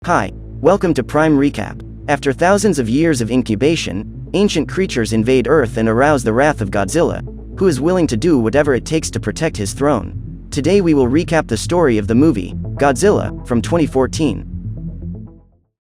Hi, welcome to Prime Recap. After thousands of years of incubation, ancient creatures invade Earth and arouse the wrath of Godzilla, who is willing to do whatever it takes to protect his throne. Today we will recap the story of the movie, Godzilla, from 2014.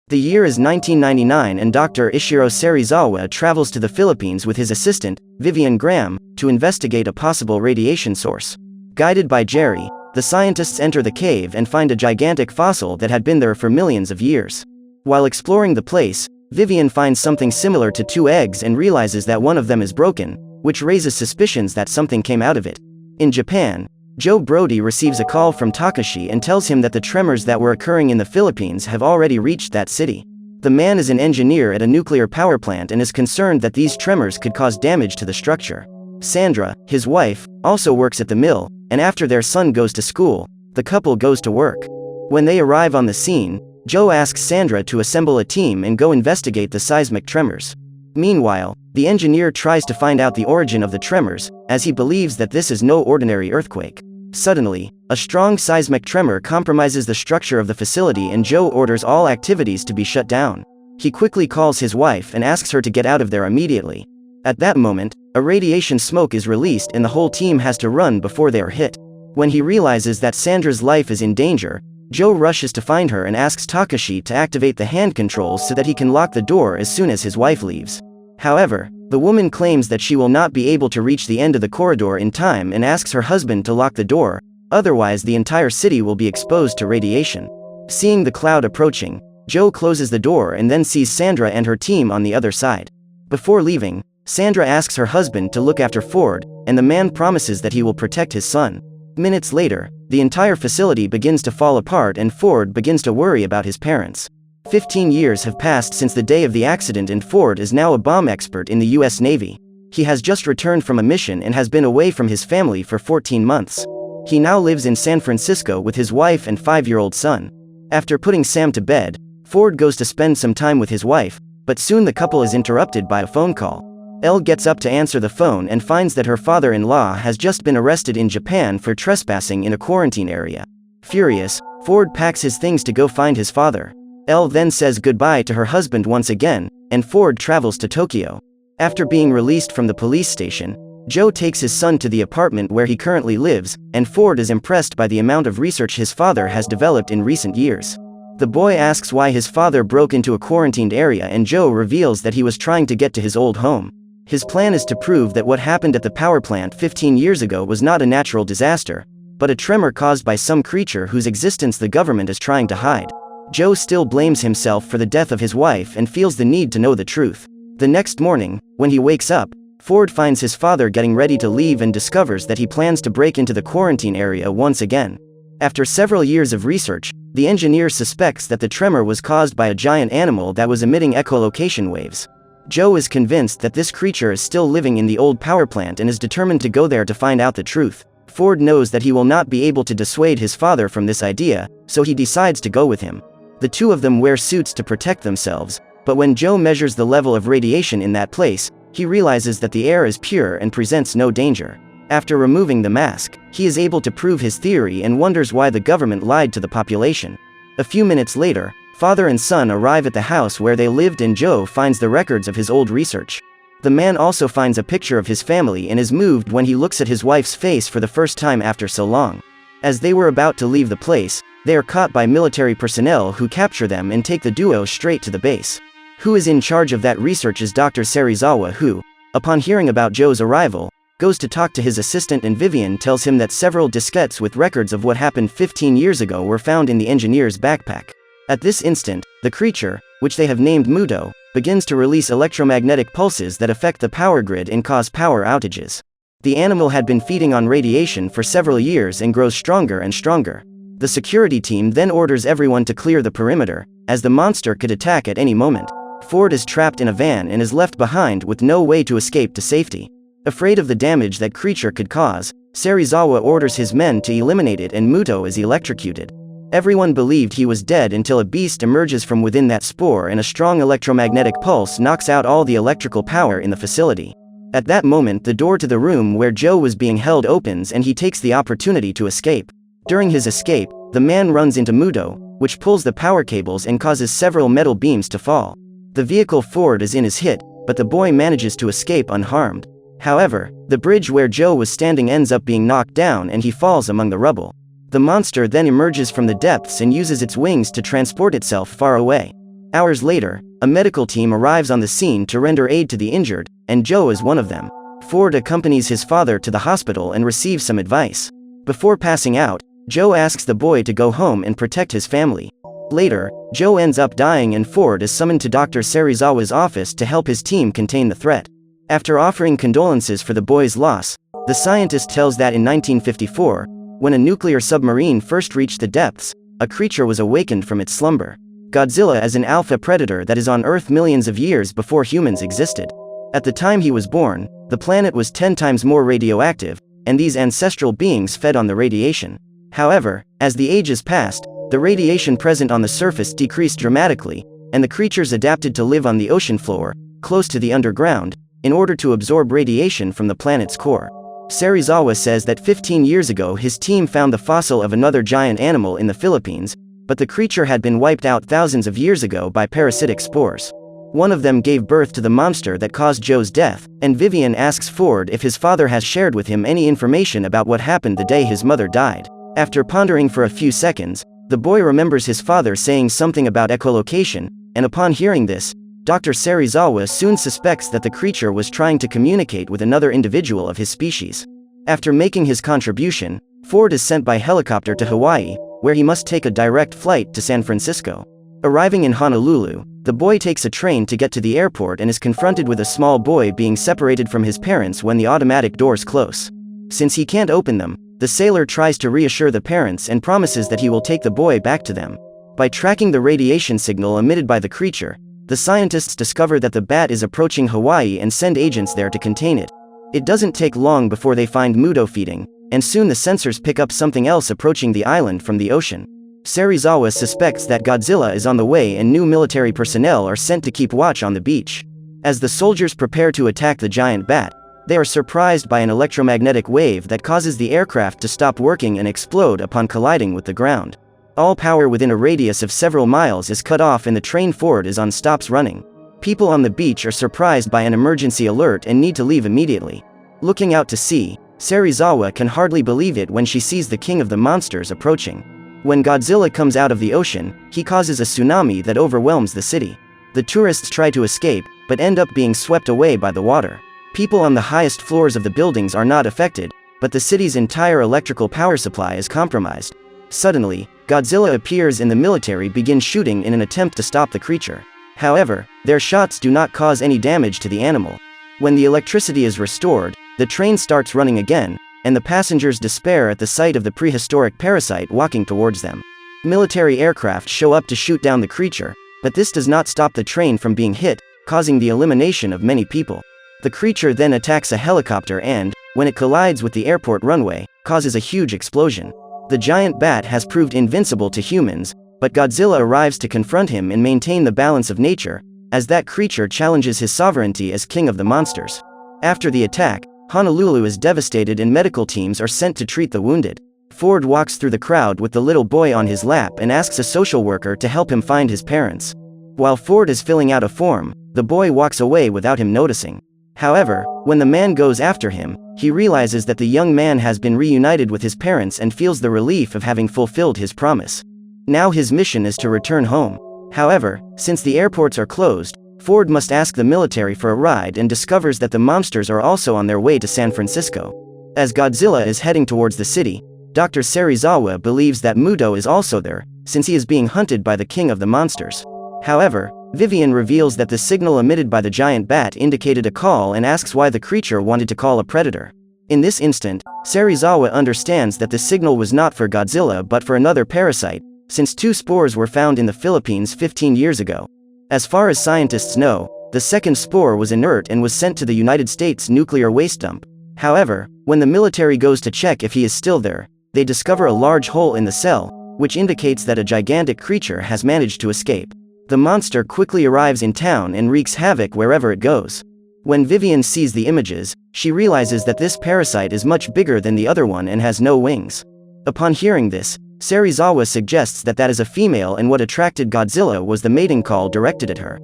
The year is 1999 and Dr. Ishiro Serizawa travels to the Philippines with his assistant, Vivian Graham, to investigate a possible radiation source. Guided by Jerry, the scientists enter the cave and find a gigantic fossil that had been there for millions of years. While exploring the place, Vivian finds something similar to two eggs and realizes that one of them is broken, which raises suspicions that something came out of it. In Japan, Joe Brody receives a call from Takashi and tells him that the tremors that were occurring in the Philippines have already reached that city. The man is an engineer at a nuclear power plant and is concerned that these tremors could cause damage to the structure. Sandra, his wife, also works at the mill, and after their son goes to school, the couple goes to work. When they arrive on the scene, Joe asks Sandra to assemble a team and go investigate the seismic tremors. Meanwhile, the engineer tries to find out the origin of the tremors, as he believes that this is no ordinary earthquake. Suddenly, a strong seismic tremor compromises the structure of the facility and Joe orders all activities to be shut down. He quickly calls his wife and asks her to get out of there immediately. At that moment, a radiation smoke is released and the whole team has to run before they are hit. When he realizes that Sandra's life is in danger, Joe rushes to find her and asks Takashi to activate the hand controls so that he can lock the door as soon as his wife leaves. However, the woman claims that she will not be able to reach the end of the corridor in time and asks her husband to lock the door, otherwise the entire city will be exposed to radiation. Seeing the cloud approaching, Joe closes the door and then sees Sandra and her team on the other side. Before leaving, Sandra asks her husband to look after Ford, and the man promises that he will protect his son. Minutes later, the entire facility begins to fall apart and Ford begins to worry about his parents. 15 years have passed since the day of the accident and Ford is now a bomb expert in the US Navy. He has just returned from a mission and has been away from his family for 14 months. He now lives in San Francisco with his wife and 5-year-old son. After putting Sam to bed, Ford goes to spend some time with his wife, but soon the couple is interrupted by a phone call. Elle gets up to answer the phone and finds that her father-in-law has just been arrested in Japan for trespassing in a quarantine area. Furious, Ford packs his things to go find his father. Elle then says goodbye to her husband once again, and Ford travels to Tokyo. After being released from the police station, Joe takes his son to the apartment where he currently lives, and Ford is impressed by the amount of research his father has developed in recent years. The boy asks why his father broke into a quarantined area and Joe reveals that he was trying to get to his old home. His plan is to prove that what happened at the power plant 15 years ago was not a natural disaster, but a tremor caused by some creature whose existence the government is trying to hide. Joe still blames himself for the death of his wife and feels the need to know the truth. The next morning, when he wakes up, Ford finds his father getting ready to leave and discovers that he plans to break into the quarantine area once again. After several years of research, the engineer suspects that the tremor was caused by a giant animal that was emitting echolocation waves. Joe is convinced that this creature is still living in the old power plant and is determined to go there to find out the truth. Ford knows that he will not be able to dissuade his father from this idea, so he decides to go with him. The two of them wear suits to protect themselves, but when Joe measures the level of radiation in that place, he realizes that the air is pure and presents no danger. After removing the mask, he is able to prove his theory and wonders why the government lied to the population. A few minutes later, father and son arrive at the house where they lived and Joe finds the records of his old research. The man also finds a picture of his family and is moved when he looks at his wife's face for the first time after so long. As they were about to leave the place, they are caught by military personnel who capture them and take the duo straight to the base. Who is in charge of that research is Dr. Serizawa who, upon hearing about Joe's arrival, goes to talk to his assistant and Vivian tells him that several diskettes with records of what happened 15 years ago were found in the engineer's backpack. At this instant, the creature, which they have named Muto, begins to release electromagnetic pulses that affect the power grid and cause power outages. The animal had been feeding on radiation for several years and grows stronger and stronger. The security team then orders everyone to clear the perimeter, as the monster could attack at any moment. Ford is trapped in a van and is left behind with no way to escape to safety. Afraid of the damage that creature could cause, Serizawa orders his men to eliminate it and Muto is electrocuted. Everyone believed he was dead until a beast emerges from within that spore and a strong electromagnetic pulse knocks out all the electrical power in the facility. At that moment the door to the room where Joe was being held opens and he takes the opportunity to escape. During his escape, the man runs into Muto, which pulls the power cables and causes several metal beams to fall. The vehicle Ford is in is hit, but the boy manages to escape unharmed. However, the bridge where Joe was standing ends up being knocked down and he falls among the rubble. The monster then emerges from the depths and uses its wings to transport itself far away. Hours later, a medical team arrives on the scene to render aid to the injured, and Joe is one of them. Ford accompanies his father to the hospital and receives some advice. Before passing out, Joe asks the boy to go home and protect his family. Later, Joe ends up dying and Ford is summoned to Dr. Serizawa's office to help his team contain the threat. After offering condolences for the boy's loss, the scientist tells that in 1954, when a nuclear submarine first reached the depths, a creature was awakened from its slumber. Godzilla is an alpha predator that is on Earth millions of years before humans existed. At the time he was born, the planet was 10 times more radioactive, and these ancestral beings fed on the radiation. However, as the ages passed, the radiation present on the surface decreased dramatically, and the creatures adapted to live on the ocean floor, close to the underground, in order to absorb radiation from the planet's core. Serizawa says that 15 years ago his team found the fossil of another giant animal in the Philippines, but the creature had been wiped out thousands of years ago by parasitic spores. One of them gave birth to the monster that caused Joe's death, and Vivian asks Ford if his father has shared with him any information about what happened the day his mother died. After pondering for a few seconds, the boy remembers his father saying something about echolocation, and upon hearing this, Dr. Serizawa soon suspects that the creature was trying to communicate with another individual of his species. After making his contribution, Ford is sent by helicopter to Hawaii, where he must take a direct flight to San Francisco. Arriving in Honolulu, the boy takes a train to get to the airport and is confronted with a small boy being separated from his parents when the automatic doors close. Since he can't open them, the sailor tries to reassure the parents and promises that he will take the boy back to them. By tracking the radiation signal emitted by the creature, the scientists discover that the bat is approaching Hawaii and send agents there to contain it. It doesn't take long before they find Muto feeding, and soon the sensors pick up something else approaching the island from the ocean. Serizawa suspects that Godzilla is on the way and new military personnel are sent to keep watch on the beach. As the soldiers prepare to attack the giant bat, they are surprised by an electromagnetic wave that causes the aircraft to stop working and explode upon colliding with the ground. All power within a radius of several miles is cut off and the train Ford is on stops running. People on the beach are surprised by an emergency alert and need to leave immediately. Looking out to sea, Serizawa can hardly believe it when she sees the king of the monsters approaching. When Godzilla comes out of the ocean, he causes a tsunami that overwhelms the city. The tourists try to escape, but end up being swept away by the water. People on the highest floors of the buildings are not affected, but the city's entire electrical power supply is compromised. Suddenly, Godzilla appears and the military begin shooting in an attempt to stop the creature. However, their shots do not cause any damage to the animal. When the electricity is restored, the train starts running again, and the passengers despair at the sight of the prehistoric parasite walking towards them. Military aircraft show up to shoot down the creature, but this does not stop the train from being hit, causing the elimination of many people. The creature then attacks a helicopter and, when it collides with the airport runway, causes a huge explosion. The giant bat has proved invincible to humans, but Godzilla arrives to confront him and maintain the balance of nature, as that creature challenges his sovereignty as king of the monsters. After the attack, Honolulu is devastated and medical teams are sent to treat the wounded. Ford walks through the crowd with the little boy on his lap and asks a social worker to help him find his parents. While Ford is filling out a form, the boy walks away without him noticing. However, when the man goes after him, he realizes that the young man has been reunited with his parents and feels the relief of having fulfilled his promise. Now his mission is to return home. However, since the airports are closed, Ford must ask the military for a ride and discovers that the monsters are also on their way to San Francisco. As Godzilla is heading towards the city, Dr. Serizawa believes that Muto is also there, since he is being hunted by the king of the monsters. However, Vivian reveals that the signal emitted by the giant bat indicated a call and asks why the creature wanted to call a predator. In this instant, Serizawa understands that the signal was not for Godzilla but for another parasite, since 2 spores were found in the Philippines 15 years ago. As far as scientists know, the second spore was inert and was sent to the United States nuclear waste dump. However, when the military goes to check if he is still there, they discover a large hole in the cell, which indicates that a gigantic creature has managed to escape. The monster quickly arrives in town and wreaks havoc wherever it goes. When Vivian sees the images, she realizes that this parasite is much bigger than the other one and has no wings. Upon hearing this, Serizawa suggests that is a female, and what attracted Godzilla was the mating call directed at her.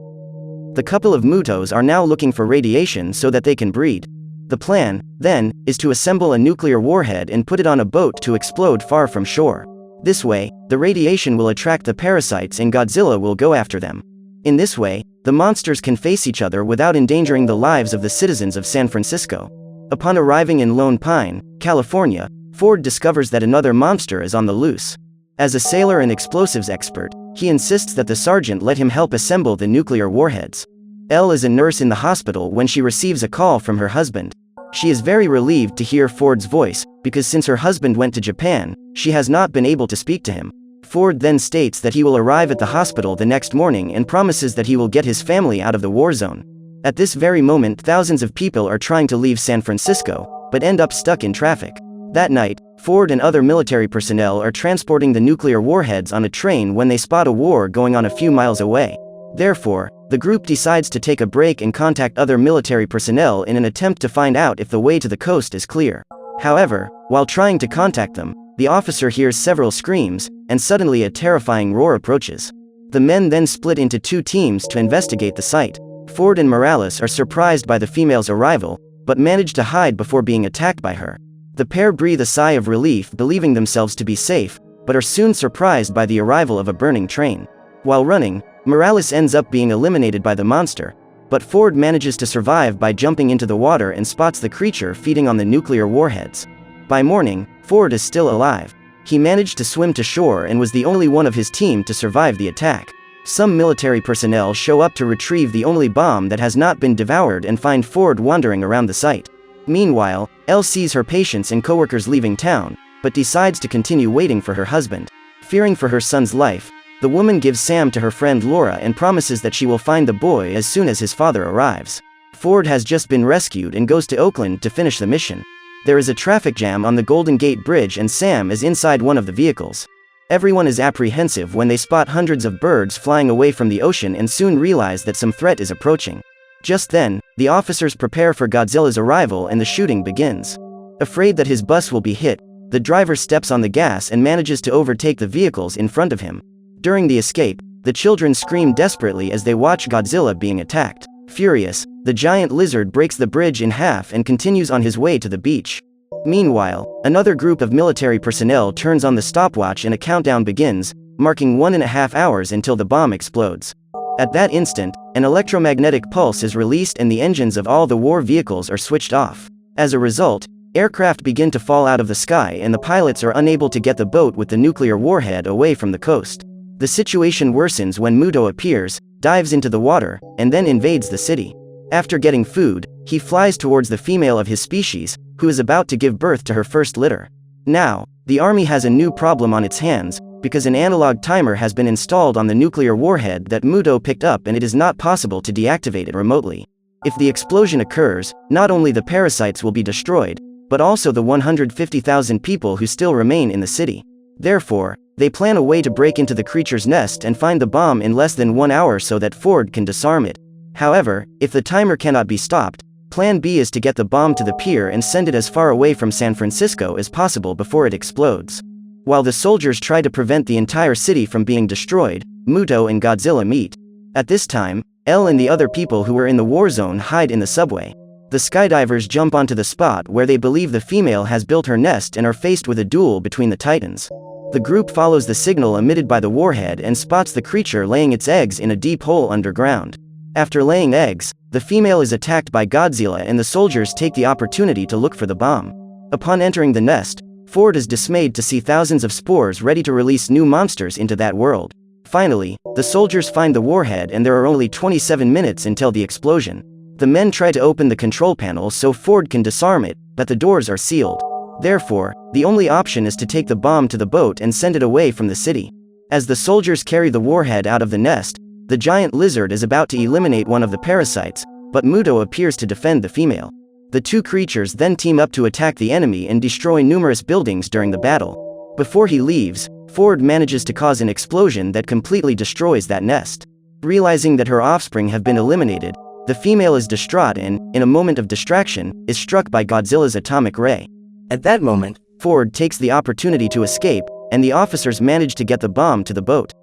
The couple of Mutos are now looking for radiation so that they can breed. The plan, then, is to assemble a nuclear warhead and put it on a boat to explode far from shore. This way, the radiation will attract the parasites and Godzilla will go after them. In this way, the monsters can face each other without endangering the lives of the citizens of San Francisco. Upon arriving in Lone Pine, California, Ford discovers that another monster is on the loose. As a sailor and explosives expert, he insists that the sergeant let him help assemble the nuclear warheads. Elle is a nurse in the hospital when she receives a call from her husband. She is very relieved to hear Ford's voice, because since her husband went to Japan, she has not been able to speak to him. Ford then states that he will arrive at the hospital the next morning and promises that he will get his family out of the war zone. At this very moment, thousands of people are trying to leave San Francisco, but end up stuck in traffic. That night, Ford and other military personnel are transporting the nuclear warheads on a train when they spot a war going on a few miles away. Therefore, the group decides to take a break and contact other military personnel in an attempt to find out if the way to the coast is clear. However, while trying to contact them, the officer hears several screams, and suddenly a terrifying roar approaches. The men then split into two teams to investigate the site. Ford and Morales are surprised by the female's arrival, but manage to hide before being attacked by her. The pair breathe a sigh of relief, believing themselves to be safe, but are soon surprised by the arrival of a burning train. While running, Morales ends up being eliminated by the monster, but Ford manages to survive by jumping into the water and spots the creature feeding on the nuclear warheads. By morning, Ford is still alive. He managed to swim to shore and was the only one of his team to survive the attack. Some military personnel show up to retrieve the only bomb that has not been devoured and find Ford wandering around the site. Meanwhile, Elle sees her patients and coworkers leaving town, but decides to continue waiting for her husband. Fearing for her son's life, the woman gives Sam to her friend Laura and promises that she will find the boy as soon as his father arrives. Ford has just been rescued and goes to Oakland to finish the mission. There is a traffic jam on the Golden Gate Bridge and Sam is inside one of the vehicles. Everyone is apprehensive when they spot hundreds of birds flying away from the ocean and soon realize that some threat is approaching. Just then, the officers prepare for Godzilla's arrival and the shooting begins. Afraid that his bus will be hit, the driver steps on the gas and manages to overtake the vehicles in front of him. During the escape, the children scream desperately as they watch Godzilla being attacked. Furious, the giant lizard breaks the bridge in half and continues on his way to the beach. Meanwhile, another group of military personnel turns on the stopwatch and a countdown begins, marking 1.5 hours until the bomb explodes. At that instant, an electromagnetic pulse is released and the engines of all the war vehicles are switched off. As a result, aircraft begin to fall out of the sky and the pilots are unable to get the boat with the nuclear warhead away from the coast. The situation worsens when Muto appears, dives into the water, and then invades the city. After getting food, he flies towards the female of his species, who is about to give birth to her first litter. Now, the army has a new problem on its hands, because an analog timer has been installed on the nuclear warhead that Muto picked up and it is not possible to deactivate it remotely. If the explosion occurs, not only the parasites will be destroyed, but also the 150,000 people who still remain in the city. Therefore, they plan a way to break into the creature's nest and find the bomb in less than 1 hour so that Ford can disarm it. However, if the timer cannot be stopped, Plan B is to get the bomb to the pier and send it as far away from San Francisco as possible before it explodes. While the soldiers try to prevent the entire city from being destroyed, Muto and Godzilla meet. At this time, Elle and the other people who were in the war zone hide in the subway. The skydivers jump onto the spot where they believe the female has built her nest and are faced with a duel between the titans. The group follows the signal emitted by the warhead and spots the creature laying its eggs in a deep hole underground. After laying eggs, the female is attacked by Godzilla and the soldiers take the opportunity to look for the bomb. Upon entering the nest, Ford is dismayed to see thousands of spores ready to release new monsters into that world. Finally, the soldiers find the warhead and there are only 27 minutes until the explosion. The men try to open the control panel so Ford can disarm it, but the doors are sealed. Therefore, the only option is to take the bomb to the boat and send it away from the city. As the soldiers carry the warhead out of the nest, the giant lizard is about to eliminate one of the parasites, but Muto appears to defend the female. The two creatures then team up to attack the enemy and destroy numerous buildings during the battle. Before he leaves, Ford manages to cause an explosion that completely destroys that nest. Realizing that her offspring have been eliminated, the female is distraught and, in a moment of distraction, is struck by Godzilla's atomic ray. At that moment, Ford takes the opportunity to escape, and the officers manage to get the bomb to the boat.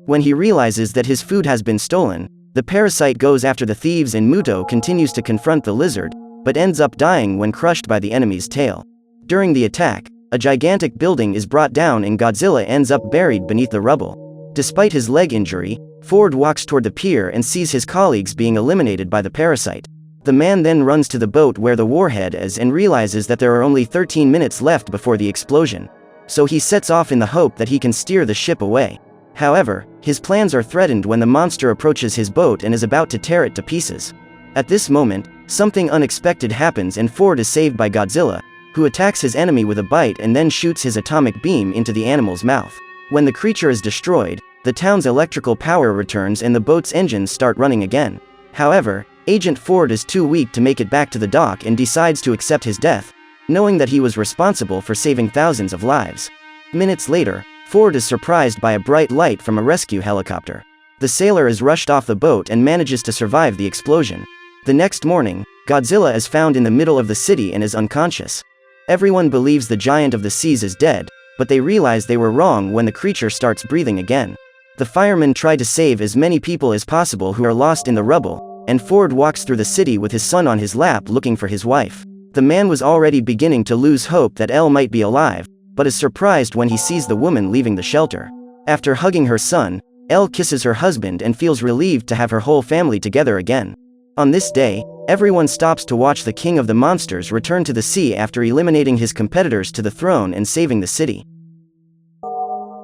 When he realizes that his food has been stolen, the parasite goes after the thieves and Muto continues to confront the lizard, but ends up dying when crushed by the enemy's tail. During the attack, a gigantic building is brought down and Godzilla ends up buried beneath the rubble. Despite his leg injury, Ford walks toward the pier and sees his colleagues being eliminated by the parasite. The man then runs to the boat where the warhead is and realizes that there are only 13 minutes left before the explosion. So he sets off in the hope that he can steer the ship away. However, his plans are threatened when the monster approaches his boat and is about to tear it to pieces. At this moment, something unexpected happens and Ford is saved by Godzilla, who attacks his enemy with a bite and then shoots his atomic beam into the animal's mouth. When the creature is destroyed, the town's electrical power returns and the boat's engines start running again. However, Agent Ford is too weak to make it back to the dock and decides to accept his death, knowing that he was responsible for saving thousands of lives. Minutes later, Ford is surprised by a bright light from a rescue helicopter. The sailor is rushed off the boat and manages to survive the explosion. The next morning, Godzilla is found in the middle of the city and is unconscious. Everyone believes the giant of the seas is dead, but they realize they were wrong when the creature starts breathing again. The firemen try to save as many people as possible who are lost in the rubble, and Ford walks through the city with his son on his lap looking for his wife. The man was already beginning to lose hope that Elle might be alive, but is surprised when he sees the woman leaving the shelter. After hugging her son, Elle kisses her husband and feels relieved to have her whole family together again. On this day, everyone stops to watch the king of the monsters return to the sea after eliminating his competitors to the throne and saving the city.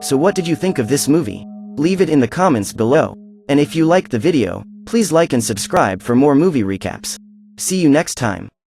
So what did you think of this movie? Leave it in the comments below. And if you liked the video, please like and subscribe for more movie recaps. See you next time.